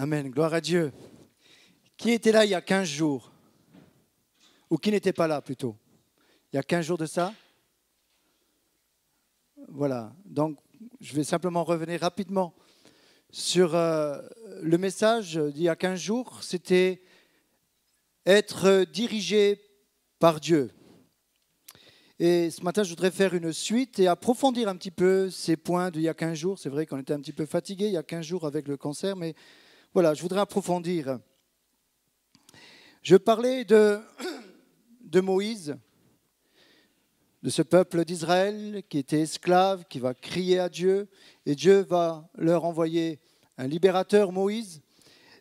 Amen, gloire à Dieu. Qui était là il y a 15 jours? Ou qui n'était pas là plutôt? Il y a 15 jours de ça? Voilà, donc je vais simplement revenir rapidement sur le message d'il y a 15 jours. C'était être dirigé par Dieu. Et ce matin, je voudrais faire une suite et approfondir un petit peu ces points d'il y a 15 jours. C'est vrai qu'on était un petit peu fatigué il y a 15 jours avec le cancer, mais voilà, je voudrais approfondir. Je parlais de Moïse, de ce peuple d'Israël qui était esclave, qui va crier à Dieu, et Dieu va leur envoyer un libérateur, Moïse.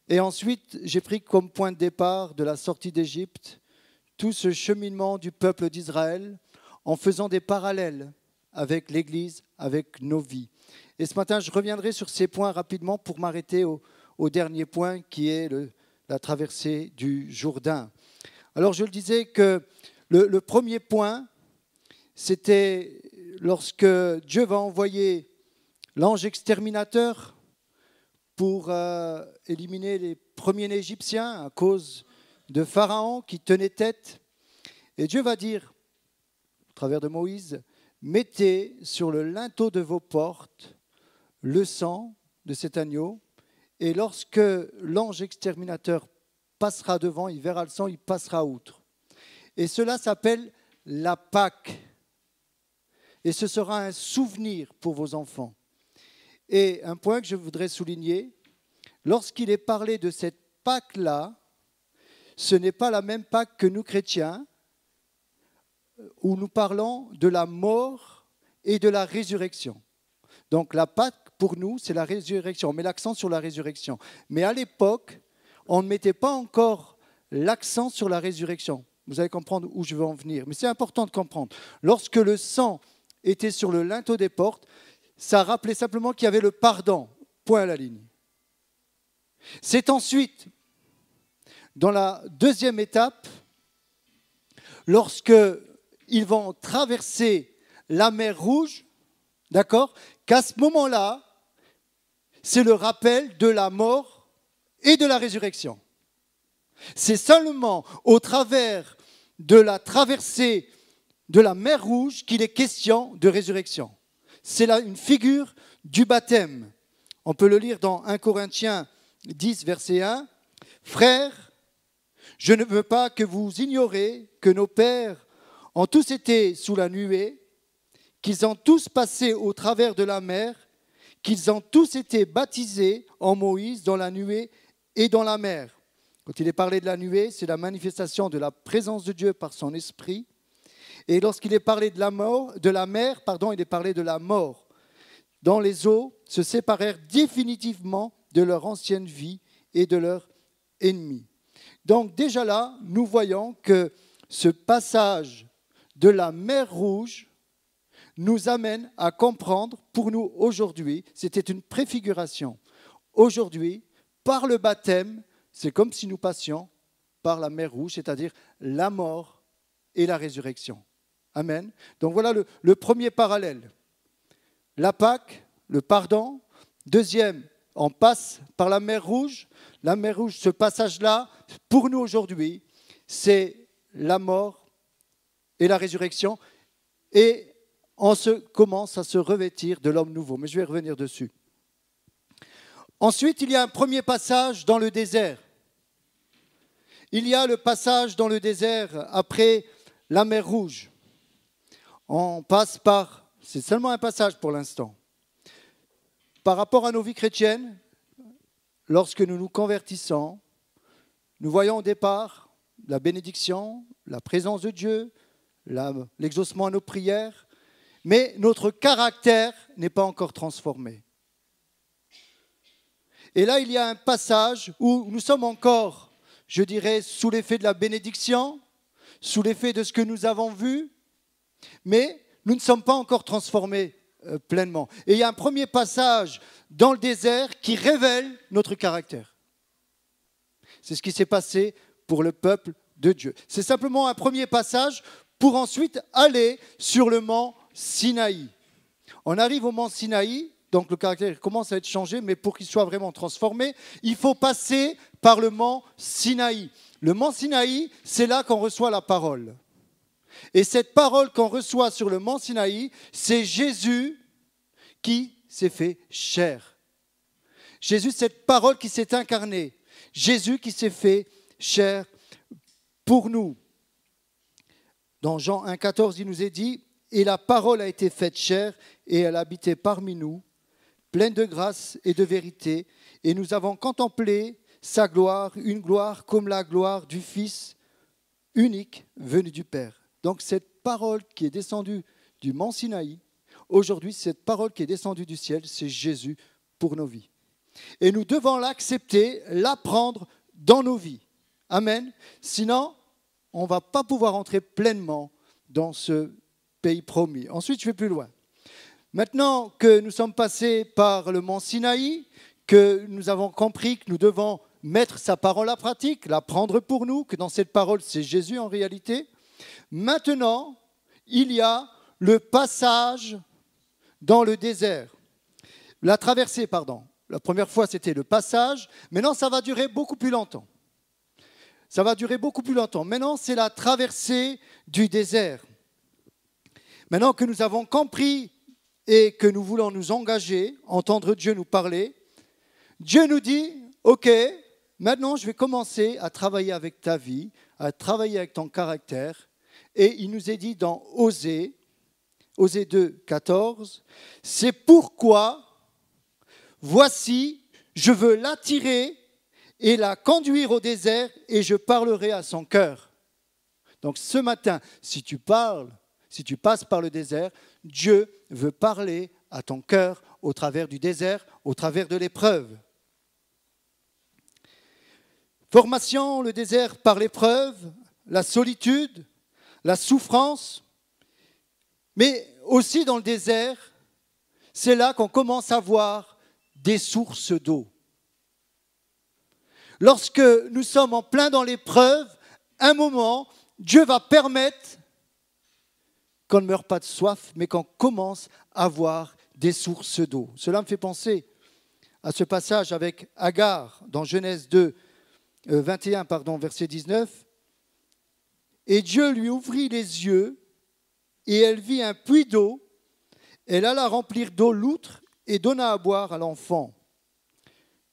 Et ensuite, j'ai pris comme point de départ de la sortie d'Égypte tout ce cheminement du peuple d'Israël en faisant des parallèles avec l'Église, avec nos vies. Et ce matin, je reviendrai sur ces points rapidement pour m'arrêter au dernier point qui est la traversée du Jourdain. Alors, je le disais que le premier point, c'était lorsque Dieu va envoyer l'ange exterminateur pour éliminer les premiers Égyptiens à cause de Pharaon qui tenait tête. Et Dieu va dire, au travers de Moïse, « Mettez sur le linteau de vos portes le sang de cet agneau, et lorsque l'ange exterminateur passera devant, il verra le sang, il passera outre. » Et cela s'appelle la Pâque. Et ce sera un souvenir pour vos enfants. Et un point que je voudrais souligner, lorsqu'il est parlé de cette Pâque-là, ce n'est pas la même Pâque que nous chrétiens, où nous parlons de la mort et de la résurrection. Donc la Pâque, pour nous, c'est la résurrection. On met l'accent sur la résurrection. Mais à l'époque, on ne mettait pas encore l'accent sur la résurrection. Vous allez comprendre où je veux en venir. Mais c'est important de comprendre. Lorsque le sang était sur le linteau des portes, ça rappelait simplement qu'il y avait le pardon. Point à la ligne. C'est ensuite, dans la deuxième étape, lorsqu'ils vont traverser la mer Rouge, d'accord, qu'à ce moment-là, c'est le rappel de la mort et de la résurrection. C'est seulement au travers de la traversée de la mer Rouge qu'il est question de résurrection. C'est là une figure du baptême. On peut le lire dans 1 Corinthiens 10, verset 1. « Frères, je ne veux pas que vous ignoriez que nos pères ont tous été sous la nuée, qu'ils ont tous passé au travers de la mer, qu'ils ont tous été baptisés en Moïse dans la nuée et dans la mer. » Quand il est parlé de la nuée, c'est la manifestation de la présence de Dieu par son esprit. Et lorsqu'il est parlé de la mer, il est parlé de la mort. Dans les eaux, se séparèrent définitivement de leur ancienne vie et de leurs ennemis. Donc déjà là, nous voyons que ce passage de la mer Rouge nous amène à comprendre, pour nous aujourd'hui, c'était une préfiguration. Aujourd'hui, par le baptême, c'est comme si nous passions par la mer Rouge, c'est-à-dire la mort et la résurrection. Amen. Donc voilà le premier parallèle. La Pâque, le pardon. Deuxième, on passe par la mer Rouge. La mer Rouge, ce passage-là, pour nous aujourd'hui, c'est la mort et la résurrection. Et on commence à se revêtir de l'homme nouveau. Mais je vais revenir dessus. Ensuite, il y a un premier passage dans le désert. Il y a le passage dans le désert après la mer Rouge. On passe par, c'est seulement un passage pour l'instant. Par rapport à nos vies chrétiennes, lorsque nous nous convertissons, nous voyons au départ la bénédiction, la présence de Dieu, l'exaucement à nos prières, mais notre caractère n'est pas encore transformé. Et là, il y a un passage où nous sommes encore, je dirais, sous l'effet de la bénédiction, sous l'effet de ce que nous avons vu, mais nous ne sommes pas encore transformés pleinement. Et il y a un premier passage dans le désert qui révèle notre caractère. C'est ce qui s'est passé pour le peuple de Dieu. C'est simplement un premier passage pour ensuite aller sur le mont Sinaï. On arrive au mont Sinaï, donc le caractère commence à être changé, mais pour qu'il soit vraiment transformé, il faut passer par le mont Sinaï. Le mont Sinaï, c'est là qu'on reçoit la parole. Et cette parole qu'on reçoit sur le mont Sinaï, c'est Jésus qui s'est fait chair. Jésus, cette parole qui s'est incarnée. Jésus qui s'est fait chair pour nous. Dans Jean 1,14, il nous est dit « Et la parole a été faite chair, et elle habitait parmi nous, pleine de grâce et de vérité, et nous avons contemplé sa gloire, une gloire comme la gloire du Fils unique venu du Père. » Donc cette parole qui est descendue du mont Sinaï, aujourd'hui cette parole qui est descendue du ciel, c'est Jésus pour nos vies. Et nous devons l'accepter, l'apprendre dans nos vies. Amen. Sinon, on ne va pas pouvoir entrer pleinement dans ce pays promis. Ensuite, je vais plus loin. Maintenant que nous sommes passés par le mont Sinaï, que nous avons compris que nous devons mettre sa parole à pratique, la prendre pour nous, que dans cette parole, c'est Jésus en réalité. Maintenant, il y a le passage dans le désert. La traversée, pardon. La première fois, c'était le passage. Maintenant, ça va durer beaucoup plus longtemps. Ça va durer beaucoup plus longtemps. Maintenant, c'est la traversée du désert. Maintenant que nous avons compris et que nous voulons nous engager, entendre Dieu nous parler, Dieu nous dit, ok, maintenant je vais commencer à travailler avec ta vie, à travailler avec ton caractère. Et il nous est dit dans Osée 2, 14, c'est pourquoi, voici, je veux l'attirer et la conduire au désert et je parlerai à son cœur. Donc ce matin, si tu passes par le désert, Dieu veut parler à ton cœur au travers du désert, au travers de l'épreuve. Formation, le désert par l'épreuve, la solitude, la souffrance, mais aussi dans le désert, c'est là qu'on commence à voir des sources d'eau. Lorsque nous sommes en plein dans l'épreuve, un moment, Dieu va permettre qu'on ne meure pas de soif, mais qu'on commence à voir des sources d'eau. Cela me fait penser à ce passage avec Agar dans Genèse 2, 21, verset 19. Et Dieu lui ouvrit les yeux et elle vit un puits d'eau. Elle alla remplir d'eau l'outre et donna à boire à l'enfant.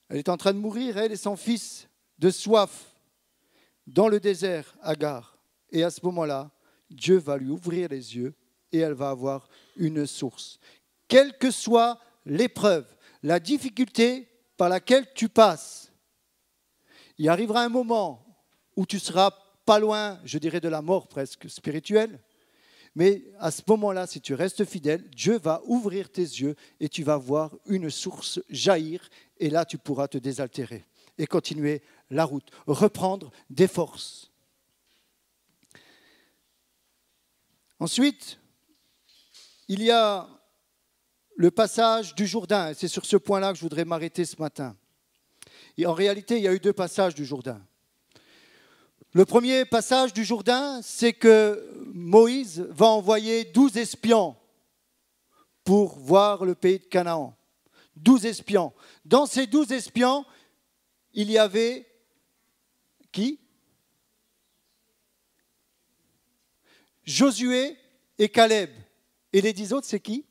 Elle est en train de mourir, elle et son fils, de soif, dans le désert, Agar. Et à ce moment-là, Dieu va lui ouvrir les yeux et elle va avoir une source. Quelle que soit l'épreuve, la difficulté par laquelle tu passes, il arrivera un moment où tu seras pas loin, je dirais de la mort presque spirituelle, mais à ce moment-là, si tu restes fidèle, Dieu va ouvrir tes yeux et tu vas voir une source jaillir et là tu pourras te désaltérer et continuer la route, reprendre des forces. Ensuite, il y a le passage du Jourdain, et c'est sur ce point-là que je voudrais m'arrêter ce matin. Et en réalité, il y a eu deux passages du Jourdain. Le premier passage du Jourdain, c'est que Moïse va envoyer 12 espions pour voir le pays de Canaan. 12 espions. Dans ces 12 espions, il y avait qui ? Josué et Caleb. Et les 10 autres, c'est qui ?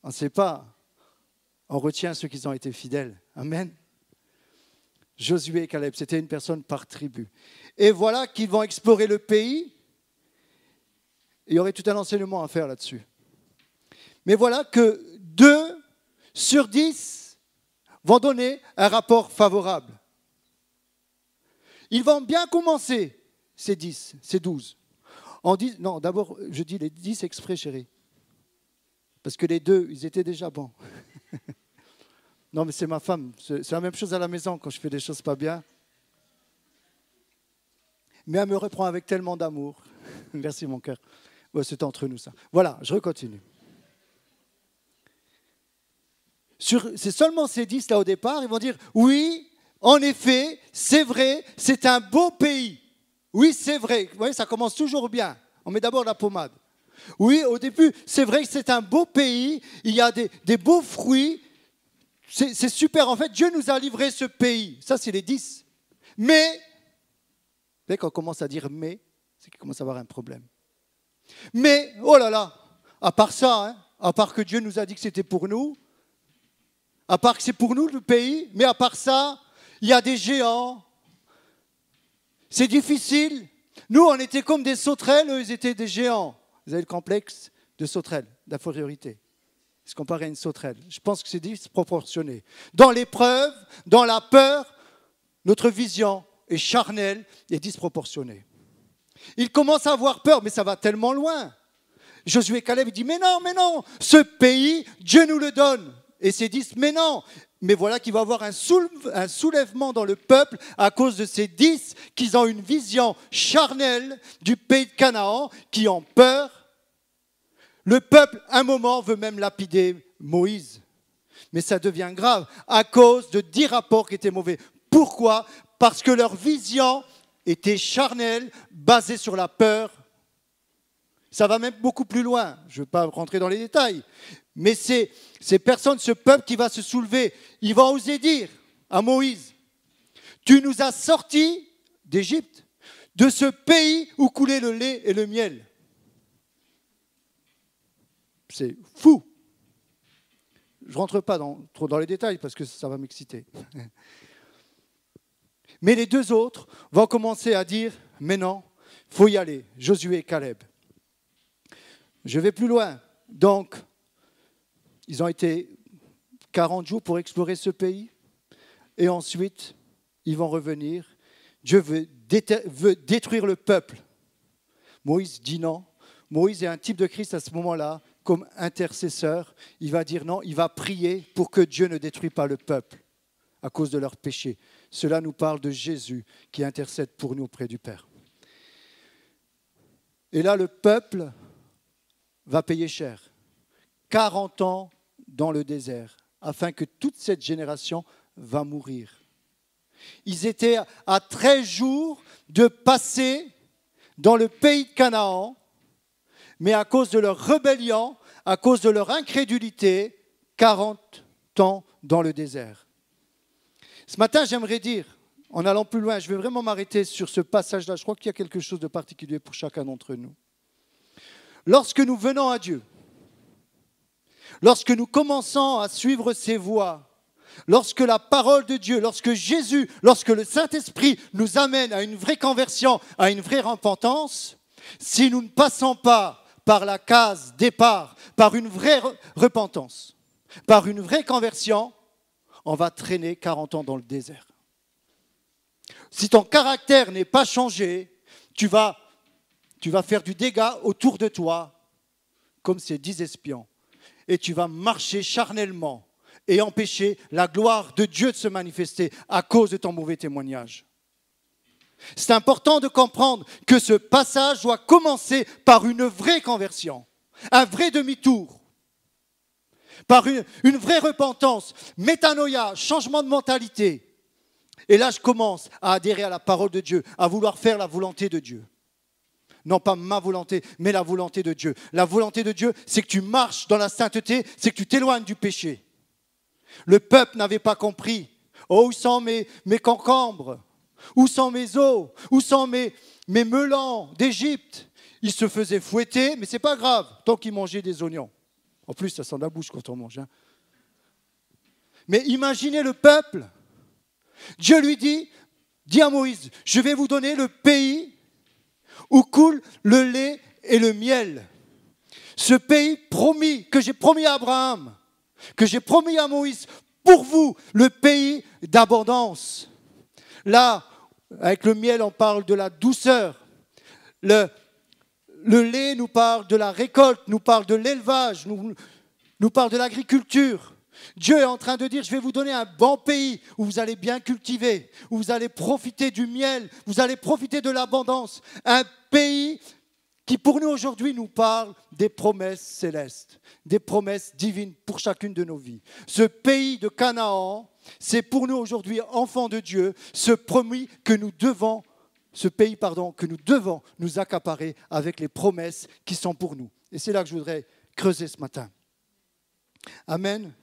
On ne sait pas. On retient ceux qui ont été fidèles. Amen. Josué et Caleb, c'était une personne par tribu. Et voilà qu'ils vont explorer le pays. Il y aurait tout un enseignement à faire là-dessus. Mais voilà que 2 sur 10 vont donner un rapport favorable. Ils vont bien commencer, ces 10, ces 12. Non, d'abord, je dis les 10 exprès, chérie. Parce que les 2, ils étaient déjà bons. Non, mais c'est ma femme. C'est la même chose à la maison quand je fais des choses pas bien. Mais elle me reprend avec tellement d'amour. Merci, mon cœur. Ouais, c'est entre nous, ça. Voilà, je recontinue. C'est seulement ces 10 là au départ, ils vont dire, oui, en effet, c'est vrai, c'est un beau pays. Oui, c'est vrai. Vous voyez, ça commence toujours bien. On met d'abord la pommade. Oui, au début, c'est vrai que c'est un beau pays, il y a des beaux fruits, c'est super. En fait, Dieu nous a livré ce pays. Ça, c'est les 10. Mais, dès qu'on commence à dire mais, c'est qu'il commence à avoir un problème. Mais, oh là là, à part ça, hein, à part que Dieu nous a dit que c'était pour nous, à part que c'est pour nous le pays, mais à part ça, il y a des géants. C'est difficile. Nous, on était comme des sauterelles, eux, ils étaient des géants. Vous avez le complexe de sauterelle, d'infériorité. Se comparer à une sauterelle. Je pense que c'est disproportionné. Dans l'épreuve, dans la peur, notre vision est charnelle et disproportionnée. Il commence à avoir peur, mais ça va tellement loin. Josué et Caleb dit, mais non, ce pays, Dieu nous le donne. Et ces 10, mais non. Mais voilà qu'il va y avoir un soulèvement dans le peuple à cause de ces 10 qui ont une vision charnelle du pays de Canaan, qui ont peur. Le peuple, un moment, veut même lapider Moïse. Mais ça devient grave à cause de 10 rapports qui étaient mauvais. Pourquoi ? Parce que leur vision était charnelle, basée sur la peur. Ça va même beaucoup plus loin. Je ne vais pas rentrer dans les détails. Mais ces personnes, ce peuple qui va se soulever, ils vont oser dire à Moïse, tu nous as sortis d'Égypte, de ce pays où coulait le lait et le miel. C'est fou. Je ne rentre pas trop dans les détails parce que ça va m'exciter. Mais les 2 autres vont commencer à dire, mais non, il faut y aller, Josué et Caleb. Je vais plus loin. Donc, ils ont été 40 jours pour explorer ce pays. Et ensuite, ils vont revenir. Dieu veut détruire le peuple. Moïse dit non. Moïse est un type de Christ à ce moment-là, comme intercesseur. Il va dire non, il va prier pour que Dieu ne détruise pas le peuple à cause de leurs péchés. Cela nous parle de Jésus qui intercède pour nous auprès du Père. Et là, le peuple va payer cher. 40 ans dans le désert, afin que toute cette génération va mourir. Ils étaient à 13 jours de passer dans le pays de Canaan, mais à cause de leur rébellion, à cause de leur incrédulité, 40 ans dans le désert. Ce matin, j'aimerais dire, en allant plus loin, je vais vraiment m'arrêter sur ce passage-là. Je crois qu'il y a quelque chose de particulier pour chacun d'entre nous. Lorsque nous venons à Dieu, lorsque nous commençons à suivre ses voies, lorsque la parole de Dieu, lorsque Jésus, lorsque le Saint-Esprit nous amène à une vraie conversion, à une vraie repentance, si nous ne passons pas par la case départ, par une vraie repentance, par une vraie conversion, on va traîner 40 ans dans le désert. Si ton caractère n'est pas changé, tu vas faire du dégât autour de toi, comme ces 10 espions. Et tu vas marcher charnellement et empêcher la gloire de Dieu de se manifester à cause de ton mauvais témoignage. C'est important de comprendre que ce passage doit commencer par une vraie conversion, un vrai demi-tour, par une vraie repentance, métanoïa, changement de mentalité. Et là, je commence à adhérer à la parole de Dieu, à vouloir faire la volonté de Dieu. Non pas ma volonté, mais la volonté de Dieu. La volonté de Dieu, c'est que tu marches dans la sainteté, c'est que tu t'éloignes du péché. Le peuple n'avait pas compris. Oh, où sont mes concombres? Où sont mes os? Où sont mes melons d'Égypte? Ils se faisaient fouetter, mais ce n'est pas grave, tant qu'ils mangeaient des oignons. En plus, ça sent la bouche quand on mange. Hein. Mais imaginez le peuple. Dieu lui dit à Moïse, je vais vous donner le pays où coule le lait et le miel. Ce pays promis, que j'ai promis à Abraham, que j'ai promis à Moïse, pour vous, le pays d'abondance. Là, avec le miel, on parle de la douceur. Le lait nous parle de la récolte, nous parle de l'élevage, nous parle de l'agriculture. Dieu est en train de dire, je vais vous donner un bon pays où vous allez bien cultiver, où vous allez profiter du miel, vous allez profiter de l'abondance. Un pays qui pour nous aujourd'hui nous parle des promesses célestes, des promesses divines pour chacune de nos vies. Ce pays de Canaan, c'est pour nous aujourd'hui, enfants de Dieu, ce pays que nous devons nous accaparer avec les promesses qui sont pour nous. Et c'est là que je voudrais creuser ce matin. Amen.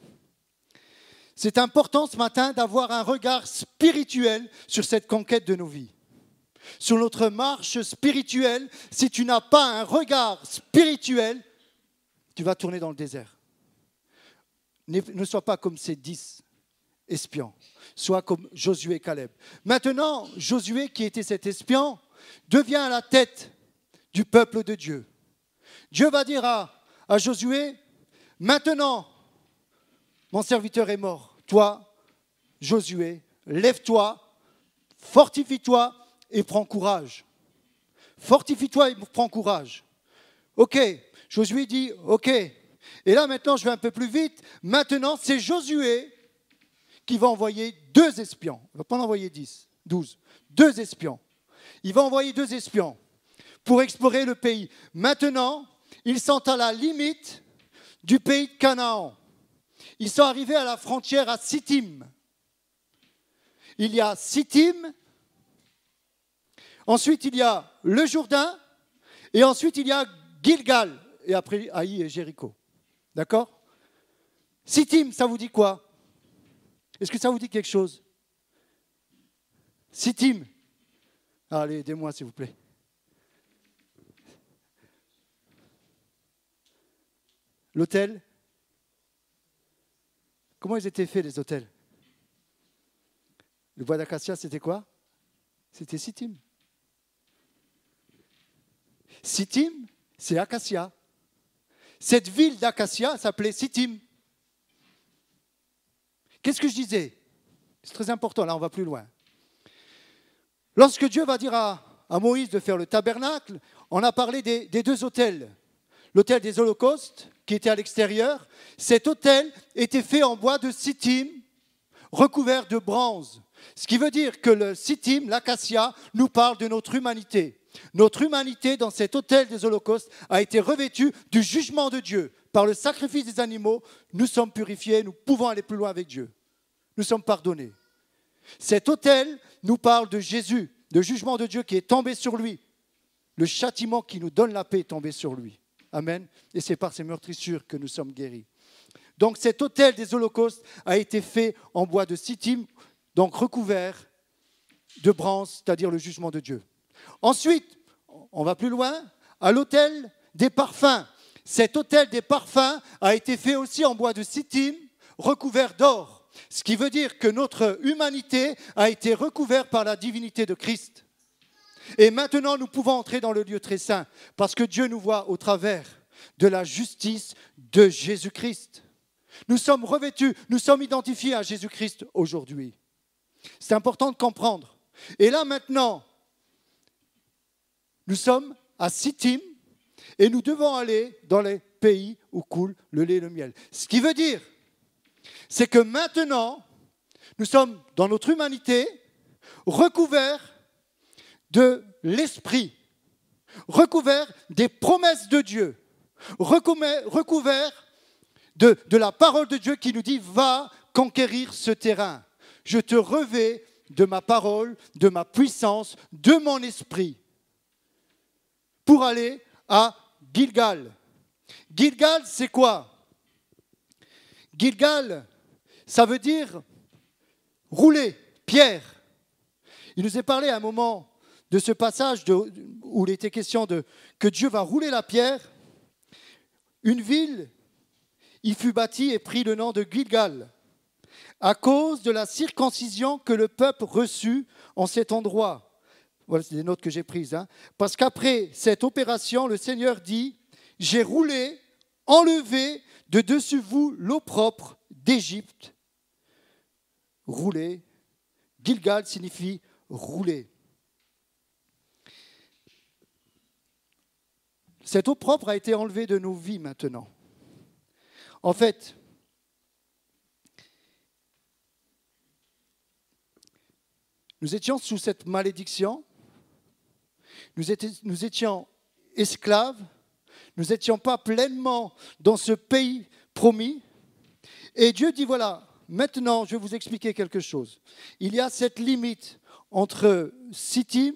C'est important ce matin d'avoir un regard spirituel sur cette conquête de nos vies. Sur notre marche spirituelle, si tu n'as pas un regard spirituel, tu vas tourner dans le désert. Ne sois pas comme ces 10 espions. Sois comme Josué et Caleb. Maintenant, Josué, qui était cet espion, devient à la tête du peuple de Dieu. Dieu va dire à Josué, maintenant, mon serviteur est mort. Toi, Josué, lève-toi, fortifie-toi et prends courage. Fortifie-toi et prends courage. Ok, Josué dit, ok. Et là, maintenant, je vais un peu plus vite. Maintenant, c'est Josué qui va envoyer 2 espions. Il ne va pas en envoyer 10, 12. 2 espions. Il va envoyer 2 espions pour explorer le pays. Maintenant, ils sont à la limite du pays de Canaan. Ils sont arrivés à la frontière à Sittim. Il y a Sittim, ensuite il y a le Jourdain, et ensuite il y a Gilgal, et après Haï et Jéricho. D'accord? Sittim, ça vous dit quoi? Est-ce que ça vous dit quelque chose? Sittim. Allez, aidez-moi s'il vous plaît. L'autel? Comment ils étaient faits les autels? Le bois d'acacia, c'était quoi? C'était Sittim. Sittim, c'est Acacia. Cette ville d'Acacia s'appelait Sittim. Qu'est-ce que je disais? C'est très important, là on va plus loin. Lorsque Dieu va dire à Moïse de faire le tabernacle, on a parlé des 2 autels. L'autel des holocaustes, qui était à l'extérieur. Cet autel était fait en bois de Sittim, recouvert de bronze. Ce qui veut dire que le Sittim, l'acacia, nous parle de notre humanité. Notre humanité, dans cet autel des holocaustes, a été revêtue du jugement de Dieu. Par le sacrifice des animaux, nous sommes purifiés, nous pouvons aller plus loin avec Dieu. Nous sommes pardonnés. Cet autel nous parle de Jésus, le jugement de Dieu qui est tombé sur lui. Le châtiment qui nous donne la paix est tombé sur lui. Amen. Et c'est par ces meurtrissures que nous sommes guéris. Donc cet autel des holocaustes a été fait en bois de Sittim, donc recouvert de bronze, c'est-à-dire le jugement de Dieu. Ensuite, on va plus loin, à l'autel des parfums. Cet autel des parfums a été fait aussi en bois de Sittim, recouvert d'or. Ce qui veut dire que notre humanité a été recouverte par la divinité de Christ. Et maintenant, nous pouvons entrer dans le lieu très saint, parce que Dieu nous voit au travers de la justice de Jésus-Christ. Nous sommes revêtus, nous sommes identifiés à Jésus-Christ aujourd'hui. C'est important de comprendre. Et là maintenant, nous sommes à Sittim et nous devons aller dans les pays où coule le lait et le miel. Ce qui veut dire, c'est que maintenant, nous sommes dans notre humanité recouverts de l'esprit, recouverts des promesses de Dieu, recouverts de la parole de Dieu qui nous dit « Va conquérir ce terrain. Je te revais de ma parole, de ma puissance, de mon esprit. » Pour aller à Gilgal. Gilgal, c'est quoi? Gilgal, ça veut dire rouler, pierre. Il nous est parlé à un moment de ce passage où il était question que Dieu va rouler la pierre. Une ville y fut bâtie et prit le nom de Gilgal, à cause de la circoncision que le peuple reçut en cet endroit. Voilà, c'est les notes que j'ai prises. Parce qu'après cette opération, le Seigneur dit « J'ai roulé, enlevé de dessus vous l'opprobre d'Égypte. » Rouler. Gilgal signifie rouler. Cet opprobre a été enlevé de nos vies maintenant. En fait, nous étions sous cette malédiction, nous étions esclaves, nous n'étions pas pleinement dans ce pays promis. Et Dieu dit, voilà, maintenant je vais vous expliquer quelque chose. Il y a cette limite entre Sittim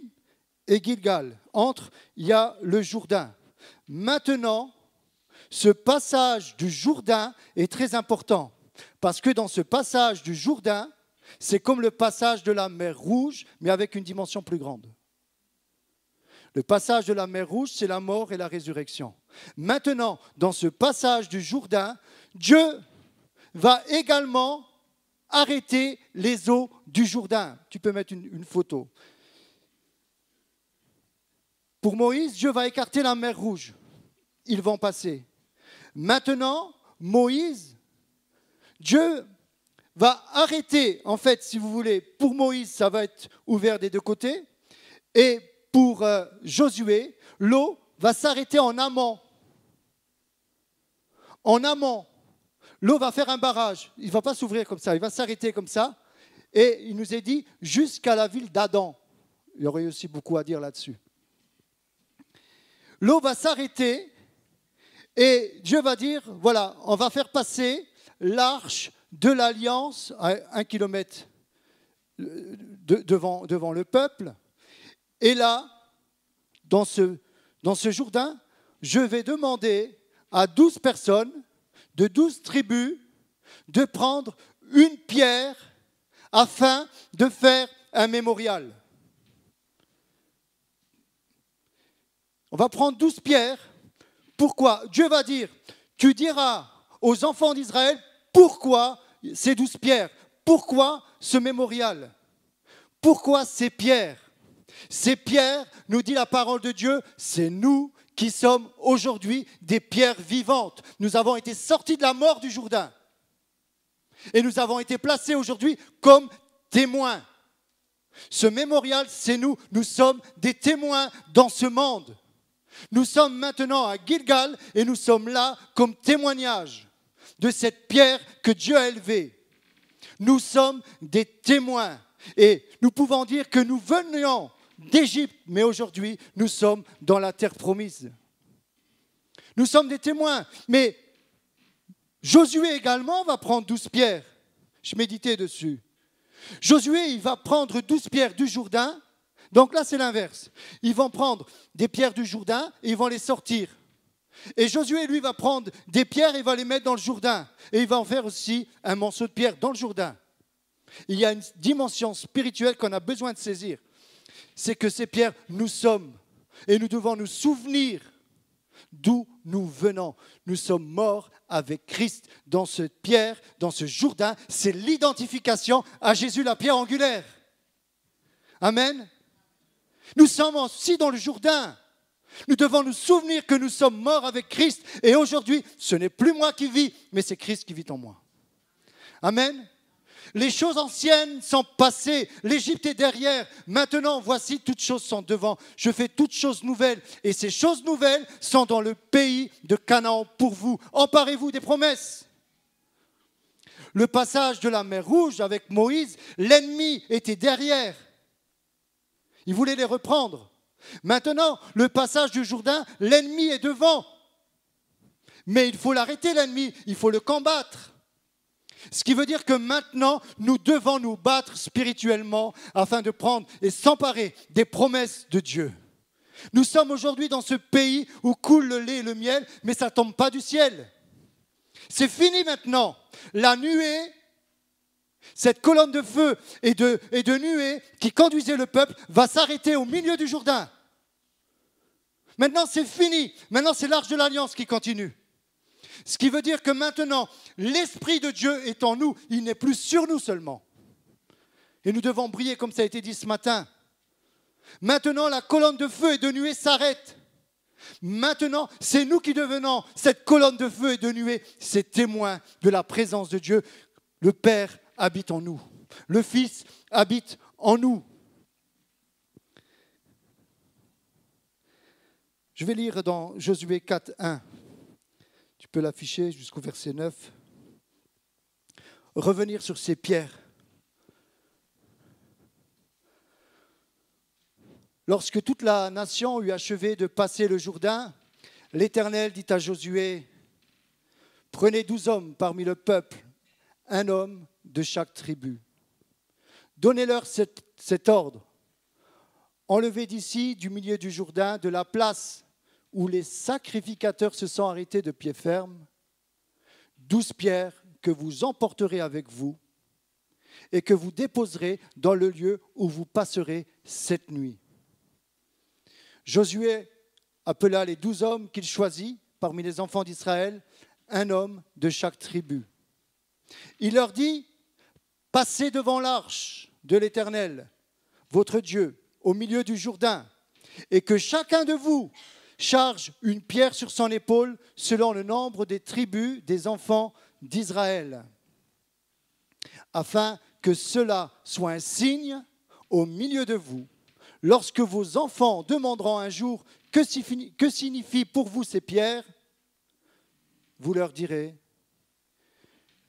et Gilgal. Il y a le Jourdain. Maintenant, ce passage du Jourdain est très important. Parce que dans ce passage du Jourdain, c'est comme le passage de la mer Rouge, mais avec une dimension plus grande. Le passage de la mer Rouge, c'est la mort et la résurrection. Maintenant, dans ce passage du Jourdain, Dieu va également arrêter les eaux du Jourdain. Tu peux mettre une photo. Pour Moïse, Dieu va écarter la mer Rouge. Ils vont passer. Maintenant, Moïse, Dieu va arrêter, en fait, si vous voulez, pour Moïse, ça va être ouvert des deux côtés. Et pour Josué, l'eau va s'arrêter en amont. En amont, l'eau va faire un barrage. Il ne va pas s'ouvrir comme ça, il va s'arrêter comme ça. Et il nous est dit jusqu'à la ville d'Adam. Il y aurait aussi beaucoup à dire là-dessus. L'eau va s'arrêter et Dieu va dire, voilà, on va faire passer l'arche de l'Alliance à 1 kilomètre devant le peuple. Et là, dans ce Jourdain, je vais demander à 12 personnes de 12 tribus de prendre une pierre afin de faire un mémorial. On va prendre 12 pierres. Pourquoi? Dieu va dire, tu diras aux enfants d'Israël pourquoi ces 12 pierres, pourquoi ce mémorial, pourquoi ces pierres. Ces pierres, nous dit la parole de Dieu, c'est nous qui sommes aujourd'hui des pierres vivantes. Nous avons été sortis de la mort du Jourdain. Et nous avons été placés aujourd'hui comme témoins. Ce mémorial, c'est nous. Nous sommes des témoins dans ce monde. Nous sommes maintenant à Gilgal et nous sommes là comme témoignage de cette pierre que Dieu a élevée. Nous sommes des témoins et nous pouvons dire que nous venions d'Égypte, mais aujourd'hui, nous sommes dans la terre promise. Nous sommes des témoins, mais Josué également va prendre 12 pierres. Je méditais dessus. Josué, il va prendre 12 pierres du Jourdain. Donc là, c'est l'inverse. Ils vont prendre des pierres du Jourdain et ils vont les sortir. Et Josué, lui, va prendre des pierres et va les mettre dans le Jourdain. Et il va en faire aussi un morceau de pierre dans le Jourdain. Il y a une dimension spirituelle qu'on a besoin de saisir. C'est que ces pierres, nous sommes. Et nous devons nous souvenir d'où nous venons. Nous sommes morts avec Christ dans cette pierre, dans ce Jourdain. C'est l'identification à Jésus, la pierre angulaire. Amen. Nous sommes aussi dans le Jourdain. Nous devons nous souvenir que nous sommes morts avec Christ. Et aujourd'hui, ce n'est plus moi qui vis, mais c'est Christ qui vit en moi. Amen. Les choses anciennes sont passées, l'Égypte est derrière. Maintenant, voici, toutes choses sont devant. Je fais toutes choses nouvelles. Et ces choses nouvelles sont dans le pays de Canaan pour vous. Emparez-vous des promesses. Le passage de la mer Rouge avec Moïse, l'ennemi était derrière. Il voulait les reprendre. Maintenant, le passage du Jourdain, l'ennemi est devant. Mais il faut l'arrêter, l'ennemi. Il faut le combattre. Ce qui veut dire que maintenant, nous devons nous battre spirituellement afin de prendre et s'emparer des promesses de Dieu. Nous sommes aujourd'hui dans ce pays où coule le lait et le miel, mais ça ne tombe pas du ciel. C'est fini maintenant. La nuée, cette colonne de feu et de nuée qui conduisait le peuple va s'arrêter au milieu du Jourdain. Maintenant, c'est fini. Maintenant, c'est l'arche de l'Alliance qui continue. Ce qui veut dire que maintenant, l'Esprit de Dieu est en nous. Il n'est plus sur nous seulement. Et nous devons briller comme ça a été dit ce matin. Maintenant, la colonne de feu et de nuée s'arrête. Maintenant, c'est nous qui devenons cette colonne de feu et de nuée, ces témoins de la présence de Dieu. Le Père habite en nous. Le Fils habite en nous. Je vais lire dans Josué 4, 1. Tu peux l'afficher jusqu'au verset 9. Revenir sur ces pierres. Lorsque toute la nation eut achevé de passer le Jourdain, l'Éternel dit à Josué, « Prenez 12 hommes parmi le peuple, un homme de chaque tribu. Donnez-leur cet ordre. Enlevez d'ici, du milieu du Jourdain, de la place où les sacrificateurs se sont arrêtés de pied ferme, 12 pierres que vous emporterez avec vous et que vous déposerez dans le lieu où vous passerez cette nuit. » Josué appela les 12 hommes qu'il choisit parmi les enfants d'Israël, un homme de chaque tribu. Il leur dit, « Passez devant l'arche de l'Éternel, votre Dieu, au milieu du Jourdain, et que chacun de vous charge une pierre sur son épaule selon le nombre des tribus des enfants d'Israël, afin que cela soit un signe au milieu de vous. Lorsque vos enfants demanderont un jour que signifient pour vous ces pierres, vous leur direz,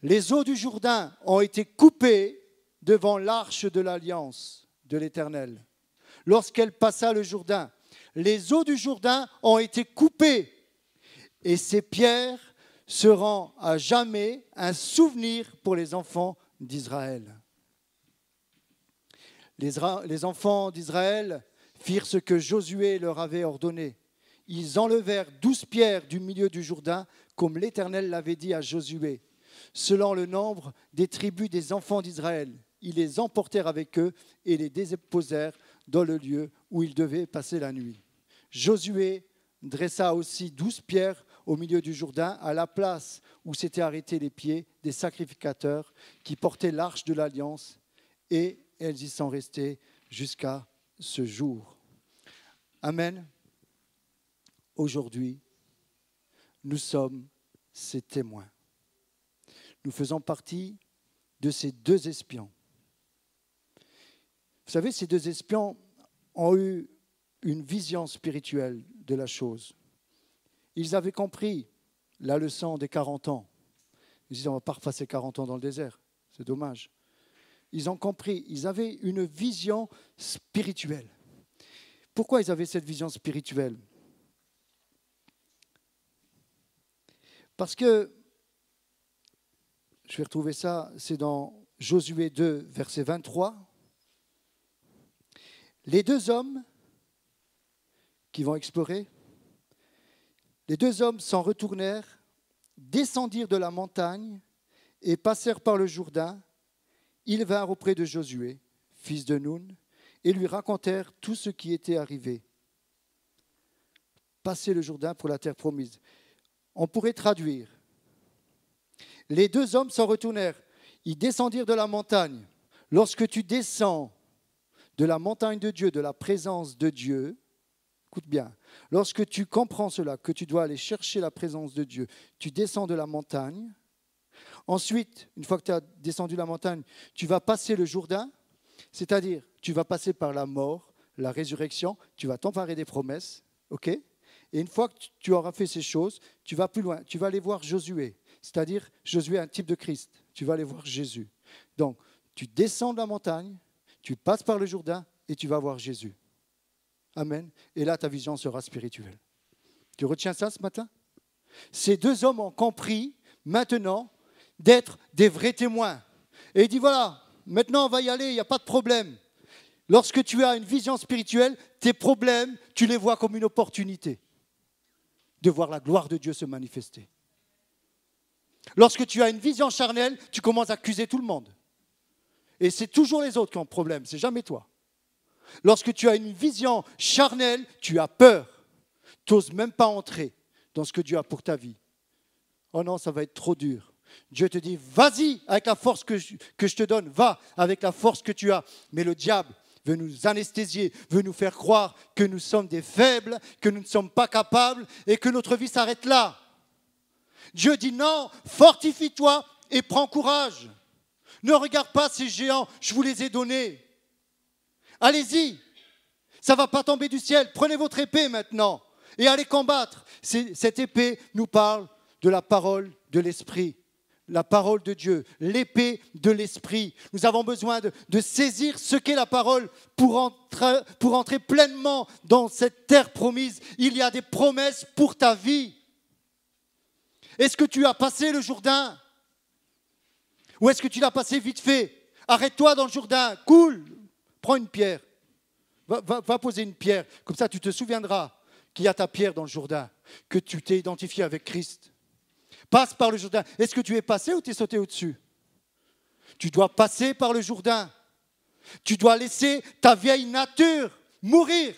les eaux du Jourdain ont été coupées devant l'arche de l'alliance de l'Éternel. Lorsqu'elle passa le Jourdain, les eaux du Jourdain ont été coupées et ces pierres seront à jamais un souvenir pour les enfants d'Israël. Les enfants d'Israël firent ce que Josué leur avait ordonné. Ils enlevèrent 12 pierres du milieu du Jourdain, comme l'Éternel l'avait dit à Josué, selon le nombre des tribus des enfants d'Israël. Ils les emportèrent avec eux et les déposèrent dans le lieu où ils devaient passer la nuit. Josué dressa aussi 12 pierres au milieu du Jourdain, à la place où s'étaient arrêtés les pieds des sacrificateurs qui portaient l'arche de l'Alliance, et elles y sont restées jusqu'à ce jour. Amen. Aujourd'hui, nous sommes ces témoins. Nous faisons partie de ces 2 espions. Vous savez, ces 2 espions ont eu une vision spirituelle de la chose. Ils avaient compris la leçon des 40 ans. Ils disaient, on ne va pas repasser 40 ans dans le désert. C'est dommage. Ils ont compris. Ils avaient une vision spirituelle. Pourquoi ils avaient cette vision spirituelle ? Parce que, je vais retrouver ça, c'est dans Josué 2, verset 23. Les 2 hommes qui vont explorer, les 2 hommes s'en retournèrent, descendirent de la montagne et passèrent par le Jourdain. Ils vinrent auprès de Josué, fils de Nun, et lui racontèrent tout ce qui était arrivé. Passer le Jourdain pour la terre promise. On pourrait traduire. Les 2 hommes s'en retournèrent, ils descendirent de la montagne. Lorsque tu descends de la montagne de Dieu, de la présence de Dieu, écoute bien, lorsque tu comprends cela, que tu dois aller chercher la présence de Dieu, tu descends de la montagne. Ensuite, une fois que tu as descendu la montagne, tu vas passer le Jourdain, c'est-à-dire tu vas passer par la mort, la résurrection, tu vas t'emparer des promesses, ok ? Et une fois que tu auras fait ces choses, tu vas plus loin, tu vas aller voir Josué, c'est-à-dire Josué est un type de Christ, tu vas aller voir Jésus. Donc, tu descends de la montagne, tu passes par le Jourdain et tu vas voir Jésus. Amen. Et là, ta vision sera spirituelle. Tu retiens ça ce matin ? Ces 2 hommes ont compris maintenant d'être des vrais témoins. Et il dit, voilà, maintenant on va y aller, il n'y a pas de problème. Lorsque tu as une vision spirituelle, tes problèmes, tu les vois comme une opportunité de voir la gloire de Dieu se manifester. Lorsque tu as une vision charnelle, tu commences à accuser tout le monde. Et c'est toujours les autres qui ont un problème, c'est jamais toi. Lorsque tu as une vision charnelle, tu as peur. Tu n'oses même pas entrer dans ce que Dieu a pour ta vie. Oh non, ça va être trop dur. Dieu te dit, vas-y avec la force que je te donne, va avec la force que tu as. Mais le diable veut nous anesthésier, veut nous faire croire que nous sommes des faibles, que nous ne sommes pas capables et que notre vie s'arrête là. Dieu dit non, fortifie-toi et prends courage. Ne regarde pas ces géants, je vous les ai donnés. Allez-y, ça ne va pas tomber du ciel. Prenez votre épée maintenant et allez combattre. Cette épée nous parle de la parole de l'Esprit, la parole de Dieu, l'épée de l'Esprit. Nous avons besoin de saisir ce qu'est la parole pour entrer pleinement dans cette terre promise. Il y a des promesses pour ta vie. Est-ce que tu as passé le Jourdain ? Ou est-ce que tu l'as passé vite fait ? Arrête-toi dans le Jourdain, cool, prends une pierre, va poser une pierre, comme ça tu te souviendras qu'il y a ta pierre dans le Jourdain, que tu t'es identifié avec Christ. Passe par le Jourdain. Est-ce que tu es passé ou tu es sauté au-dessus? Tu dois passer par le Jourdain. Tu dois laisser ta vieille nature mourir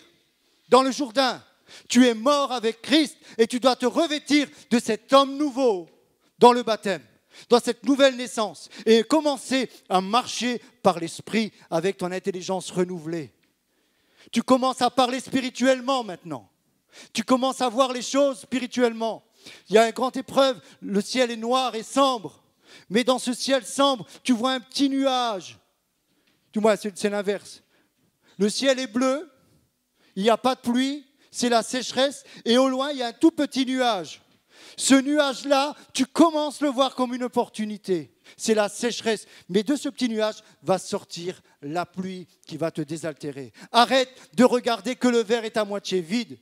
dans le Jourdain. Tu es mort avec Christ et tu dois te revêtir de cet homme nouveau dans le baptême, dans cette nouvelle naissance et commencer à marcher par l'Esprit avec ton intelligence renouvelée. Tu commences à parler spirituellement maintenant. Tu commences à voir les choses spirituellement. Il y a une grande épreuve, le ciel est noir et sombre. Mais dans ce ciel sombre, tu vois un petit nuage. Du moins, c'est l'inverse. Le ciel est bleu, il n'y a pas de pluie, c'est la sécheresse, et au loin, il y a un tout petit nuage. Ce nuage-là, tu commences à le voir comme une opportunité. C'est la sécheresse. Mais de ce petit nuage va sortir la pluie qui va te désaltérer. Arrête de regarder que le verre est à moitié vide.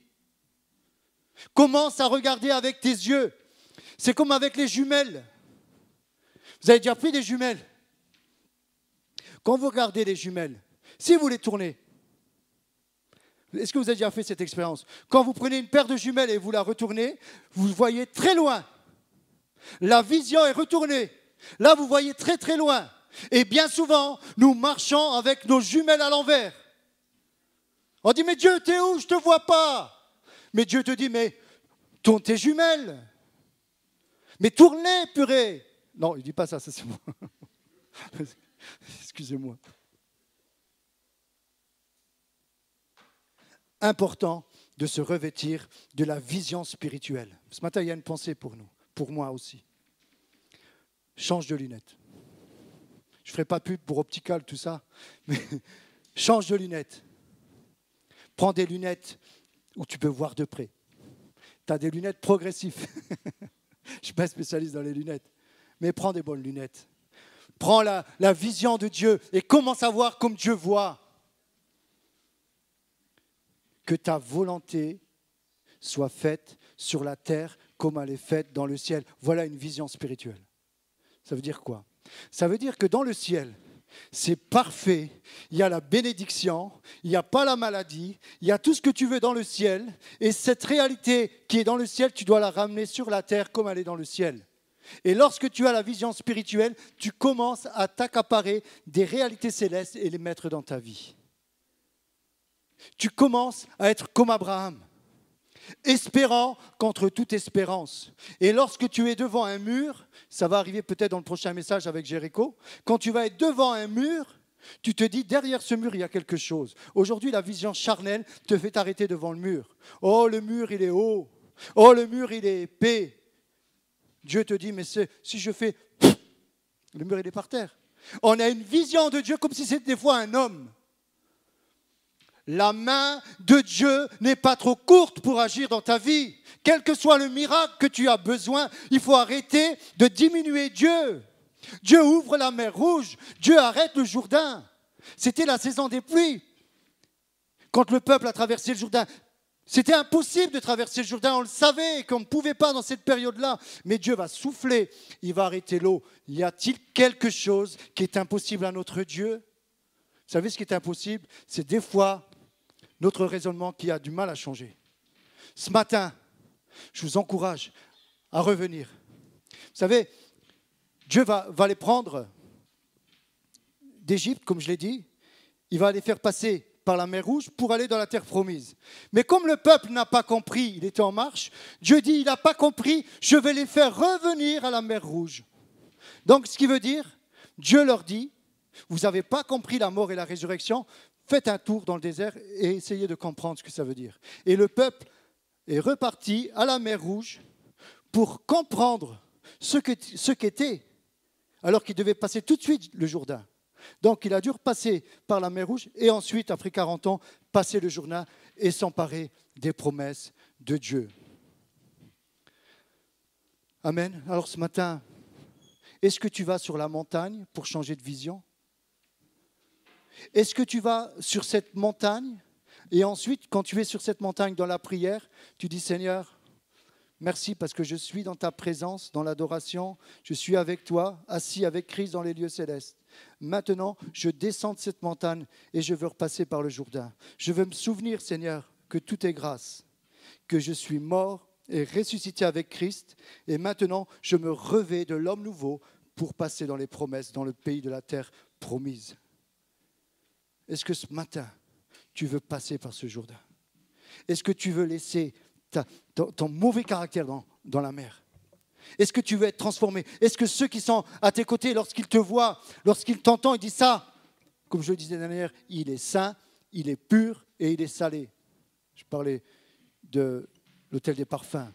Commence à regarder avec tes yeux. C'est comme avec les jumelles. Vous avez déjà pris des jumelles? Quand vous regardez les jumelles, si vous les tournez, est-ce que vous avez déjà fait cette expérience? Quand vous prenez une paire de jumelles et vous la retournez, vous voyez très loin. La vision est retournée. Là, vous voyez très très loin. Et bien souvent, nous marchons avec nos jumelles à l'envers. On dit, mais Dieu, t'es où? Je ne te vois pas. Mais Dieu te dit, mais tourne tes jumelles. Mais tournez, purée. Non, il ne dit pas ça, ça c'est moi. Excusez-moi. Important de se revêtir de la vision spirituelle. Ce matin, il y a une pensée pour nous, pour moi aussi. Change de lunettes. Je ne ferai pas pub pour Optical, tout ça, mais change de lunettes. Prends des lunettes où tu peux voir de près. Tu as des lunettes progressives. Je ne suis pas spécialiste dans les lunettes, mais prends des bonnes lunettes. Prends la vision de Dieu et commence à voir comme Dieu voit. Que ta volonté soit faite sur la terre comme elle est faite dans le ciel. Voilà une vision spirituelle. Ça veut dire quoi? Ça veut dire que dans le ciel, c'est parfait. Il y a la bénédiction, il n'y a pas la maladie, il y a tout ce que tu veux dans le ciel. Et cette réalité qui est dans le ciel, tu dois la ramener sur la terre comme elle est dans le ciel. Et lorsque tu as la vision spirituelle, tu commences à t'accaparer des réalités célestes et les mettre dans ta vie. Tu commences à être comme Abraham, espérant contre toute espérance. Et lorsque tu es devant un mur, ça va arriver peut-être dans le prochain message avec Jéricho, quand tu vas être devant un mur, tu te dis derrière ce mur il y a quelque chose. Aujourd'hui la vision charnelle te fait t'arrêter devant le mur. Oh le mur il est haut, oh le mur il est épais. Dieu te dit mais si je fais, le mur il est par terre. On a une vision de Dieu comme si c'était des fois un homme. La main de Dieu n'est pas trop courte pour agir dans ta vie. Quel que soit le miracle que tu as besoin, il faut arrêter de diminuer Dieu. Dieu ouvre la mer Rouge, Dieu arrête le Jourdain. C'était la saison des pluies. Quand le peuple a traversé le Jourdain, c'était impossible de traverser le Jourdain, on le savait, qu'on ne pouvait pas dans cette période-là. Mais Dieu va souffler, il va arrêter l'eau. Y a-t-il quelque chose qui est impossible à notre Dieu? Vous savez ce qui est impossible? C'est des fois notre raisonnement qui a du mal à changer. Ce matin, je vous encourage à revenir. Vous savez, Dieu va les prendre d'Égypte, comme je l'ai dit. Il va les faire passer par la mer Rouge pour aller dans la terre promise. Mais comme le peuple n'a pas compris, il était en marche, Dieu dit, il n'a pas compris, je vais les faire revenir à la mer Rouge. Donc, ce qui veut dire, Dieu leur dit, vous n'avez pas compris la mort et la résurrection, faites un tour dans le désert et essayez de comprendre ce que ça veut dire. Et le peuple est reparti à la mer Rouge pour comprendre ce qu'était, alors qu'il devait passer tout de suite le Jourdain. Donc il a dû repasser par la mer Rouge et ensuite, après 40 ans, passer le Jourdain et s'emparer des promesses de Dieu. Amen. Alors ce matin, est-ce que tu vas sur la montagne pour changer de vision ? Est-ce que tu vas sur cette montagne et ensuite, quand tu es sur cette montagne dans la prière, tu dis Seigneur, merci parce que je suis dans ta présence, dans l'adoration, je suis avec toi, assis avec Christ dans les lieux célestes. Maintenant, je descends de cette montagne et je veux repasser par le Jourdain. Je veux me souvenir, Seigneur, que tout est grâce, que je suis mort et ressuscité avec Christ, et maintenant je me revêts de l'homme nouveau pour passer dans les promesses, dans le pays de la terre promise. Est-ce que ce matin, tu veux passer par ce Jourdain? Est-ce que tu veux laisser ton mauvais caractère dans la mer? Est-ce que tu veux être transformé? Est-ce que ceux qui sont à tes côtés, lorsqu'ils te voient, lorsqu'ils t'entendent, ils disent ça, comme je le disais dernière, il est saint, il est pur et il est salé. Je parlais de l'hôtel des parfums.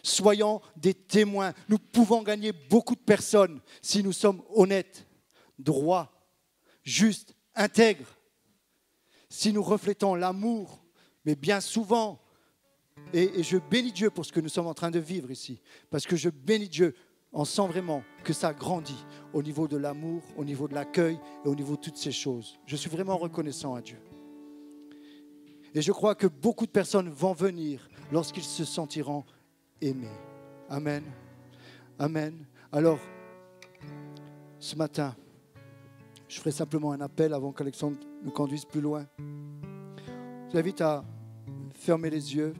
Soyons des témoins. Nous pouvons gagner beaucoup de personnes si nous sommes honnêtes, droits, justes, intègres. Si nous reflétons l'amour, mais bien souvent, et je bénis Dieu pour ce que nous sommes en train de vivre ici, parce que je bénis Dieu, on sent vraiment que ça grandit au niveau de l'amour, au niveau de l'accueil et au niveau de toutes ces choses. Je suis vraiment reconnaissant à Dieu. Et je crois que beaucoup de personnes vont venir lorsqu'ils se sentiront aimés. Amen. Amen. Alors, ce matin, je ferai simplement un appel avant qu'Alexandre nous conduise plus loin. Je vous invite à fermer les yeux.